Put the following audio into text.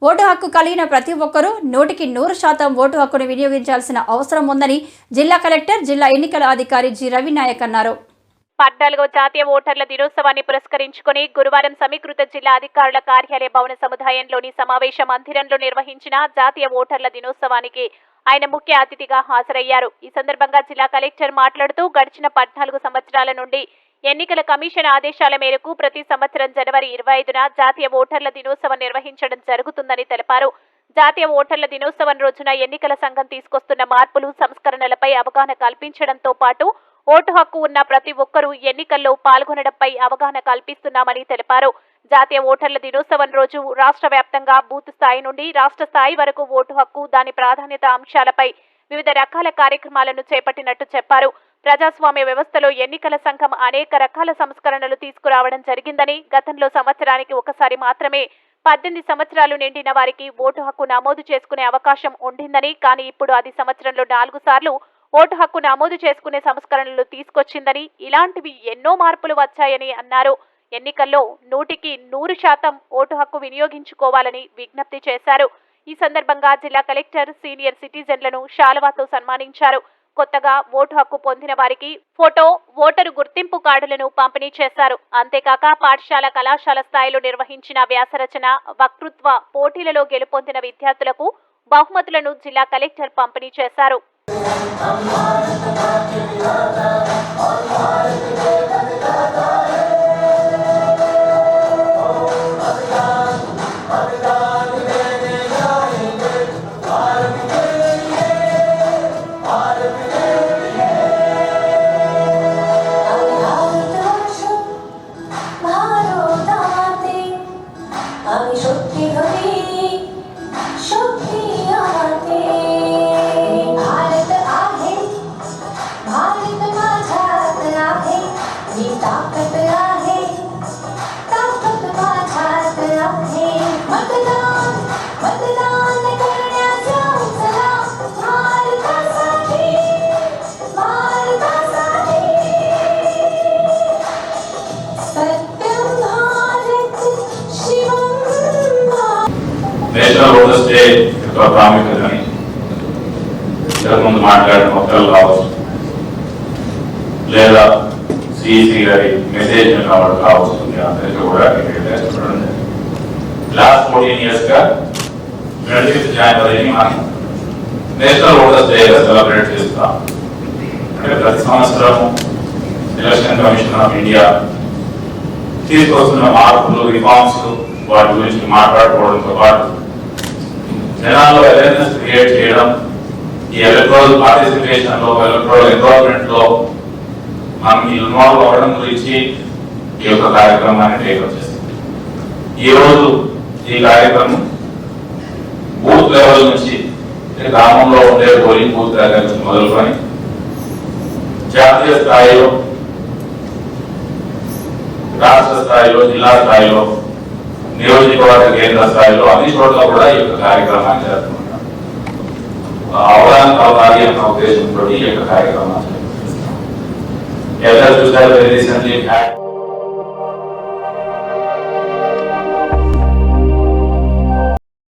Vote హక్కు కలిగిన ప్రతి ఒక్కరూ 100% ఓటు హక్కును వినియోగించాల్సిన అవసరం ఉందని జిల్లా కలెక్టర్, జిల్లా ఎన్నికల అధికారి జి రవినాయక్ అన్నారు. 14వ జాతీయ ఓటర్ల దినోత్సవాన్ని పురస్కరించుకుని గురువారం సమీకృత జిల్లా అధికారుల కార్యాలయ భవన సముదాయంలోని సమావేశ మందిరంలో నిర్వహించిన జాతీయ ఓటర్ల దినోత్సవానికి ఆయన ముఖ్య అతిథిగా హాజరయ్యారు. ఈ సందర్భంగా జిల్లా కలెక్టర్ మాట్లాడుతూ గడిచిన 14 సంవత్సరాల నుండి ఎన్నికల కమిషన్ ఆదేశాల మేరకు ప్రతి సంవత్సరం జనవరి 25న జాతీయ ఓటర్ల దినోత్సవం నిర్వహించడం జరుగుతుందని తెలిపారు. జాతీయ ఓటర్ల దినోత్సవం రోజున ఎన్నికల సంఘం తీసుకొస్తున్న మార్పులు, సంస్కరణలపై అవగాహన కల్పించడంతో పాటు ఓటు హక్కు ఉన్న ప్రతి ఒక్కరూ ఎన్నికల్లో పాల్గొనడంపై అవగాహన కల్పిస్తున్నామని తెలిపారు. జాతీయ ఓటర్ల దినోత్సవం రోజు రాష్ట్ర వ్యాప్తంగా బూత్ స్థాయి నుండి రాష్ట్ర స్థాయి వరకు ఓటు హక్కు, దాని ప్రాధాన్యత అంశాలపై వివిధ రకాల కార్యక్రమాలను చేపట్టినట్టు చెప్పారు. ప్రజాస్వామ్య వ్యవస్థలో ఎన్నికల సంఘం అనేక రకాల సంస్కరణలు తీసుకురావడం జరిగిందని, గతంలో సంవత్సరానికి ఒకసారి మాత్రమే 18 సంవత్సరాలు నిండిన వారికి ఓటు హక్కు నమోదు చేసుకునే అవకాశం ఉండిందని, కానీ ఇప్పుడు అది సంవత్సరంలో 4 సార్లు ఓటు హక్కు నమోదు చేసుకునే సంస్కరణలు తీసుకొచ్చిందని, ఇలాంటివి ఎన్నో మార్పులు వచ్చాయని అన్నారు. ఎన్నికల్లో 100% ఓటు హక్కు వినియోగించుకోవాలని విజ్ఞప్తి చేశారు. ఈ సందర్భంగా జిల్లా కలెక్టర్ సీనియర్ సిటిజన్లను శాలువాతో సన్మానించారు. కొత్తగా ఓటు హక్కు పొందిన వారికి ఫోటో, ఓటరు గుర్తింపు కార్డులను పంపిణీ చేశారు. అంతేకాక పాఠశాల, కళాశాల స్థాయిలో నిర్వహించిన వ్యాసరచన, వక్తృత్వ పోటీలలో గెలుపొందిన విద్యార్థులకు బహుమతులను జిల్లా కలెక్టర్ పంపిణీ చేశారు. నేషనల్ ఓటర్స్ డే యొక్క ప్రాముఖ్యతని ఇంతకుముందు మాట్లాడిన మొక్కలు కావచ్చు, లేదా సిఇసి గారి మెసేజ్ కావచ్చు, అందరికీ కూడా చెప్పడం జరిగింది. లాస్ట్ 14 years గా 25th January మనం నేషనల్ ఓటర్స్ డే సెలబ్రేట్ చేస్తాం. అంటే ప్రతి సంవత్సరం ఎలక్షన్ కమిషన్ ఆఫ్ ఇండియా తీసుకొస్తున్న మార్పులు, రిఫార్మ్స్, వాటి గురించి మాట్లాడుకోవడంతో పాటు జనాల్లో అవేర్నెస్ క్రియేట్ చేయడం, ఈ ఎలక్ట్రల్ పార్టిసిపేషన్ లో, ఎలక్ట్రల్ ఎన్రోల్మెంట్ లో మనం ఇన్వాల్వ్ అవ్వడం గురించి ఈ యొక్క కార్యక్రమాన్ని టేకప్ చేస్తుంది. ఈ రోజు ఈ కార్యక్రమం బూత్ లెవెల్ నుంచి, గ్రామంలో ఉండే పోలింగ్ బూత్ దగ్గర నుంచి మొదలుకొని జాతీయ స్థాయిలో, రాష్ట్ర స్థాయిలో, జిల్లా స్థాయిలో, నియోజకవర్గ కేంద్ర స్థాయిలో అన్ని చోట్ల కూడా ఈ యొక్క కార్యక్రమాన్ని జరుపుకుంటాం. అవగాహన కలగాలి అన్న ఉద్దేశంతో ఈ యొక్క కార్యక్రమాన్ని చూసారు. రీసెంట్లీ